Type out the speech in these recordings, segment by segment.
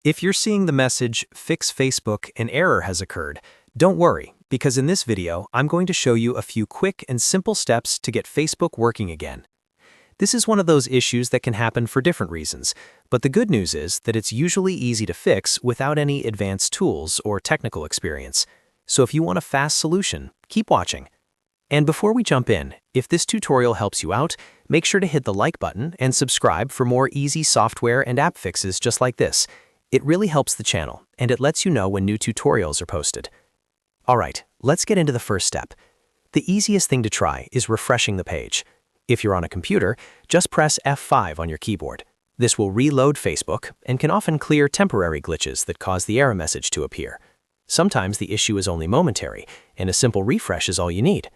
If you're seeing the message, "Fix Facebook, an error has occurred," don't worry, because in this video, I'm going to show you a few quick and simple steps to get Facebook working again. This is one of those issues that can happen for different reasons, but the good news is that it's usually easy to fix without any advanced tools or technical experience. So if you want a fast solution, keep watching. And before we jump in, if this tutorial helps you out, make sure to hit the like button and subscribe for more easy software and app fixes just like this. It really helps the channel, and it lets you know when new tutorials are posted. Alright, let's get into the first step. The easiest thing to try is refreshing the page. If you're on a computer, just press F5 on your keyboard. This will reload Facebook and can often clear temporary glitches that cause the error message to appear. Sometimes the issue is only momentary, and a simple refresh is all you need.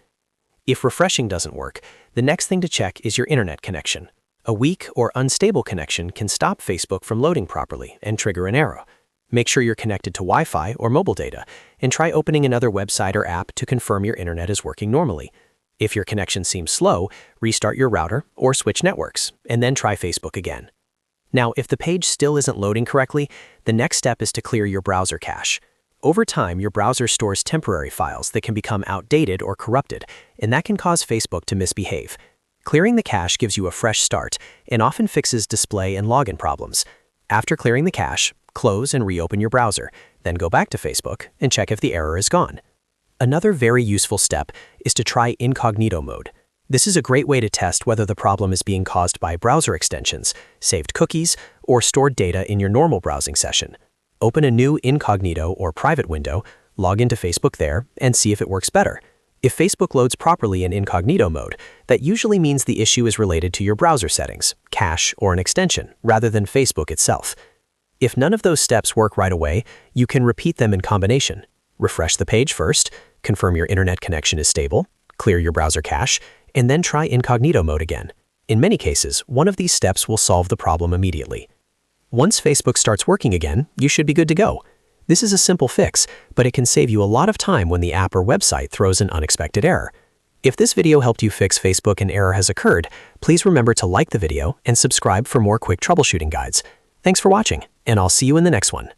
If refreshing doesn't work, the next thing to check is your internet connection. A weak or unstable connection can stop Facebook from loading properly and trigger an error. Make sure you're connected to Wi-Fi or mobile data, and try opening another website or app to confirm your internet is working normally. If your connection seems slow, restart your router or switch networks, and then try Facebook again. Now, if the page still isn't loading correctly, the next step is to clear your browser cache. Over time, your browser stores temporary files that can become outdated or corrupted, and that can cause Facebook to misbehave. Clearing the cache gives you a fresh start and often fixes display and login problems. After clearing the cache, close and reopen your browser, then go back to Facebook and check if the error is gone. Another very useful step is to try Incognito mode. This is a great way to test whether the problem is being caused by browser extensions, saved cookies, or stored data in your normal browsing session. Open a new Incognito or private window, log into Facebook there, and see if it works better. If Facebook loads properly in Incognito mode, that usually means the issue is related to your browser settings, cache, or an extension, rather than Facebook itself. If none of those steps work right away, you can repeat them in combination. Refresh the page first, confirm your internet connection is stable, clear your browser cache, and then try Incognito mode again. In many cases, one of these steps will solve the problem immediately. Once Facebook starts working again, you should be good to go. This is a simple fix, but it can save you a lot of time when the app or website throws an unexpected error. If this video helped you fix Facebook and error has occurred, please remember to like the video and subscribe for more quick troubleshooting guides. Thanks for watching, and I'll see you in the next one.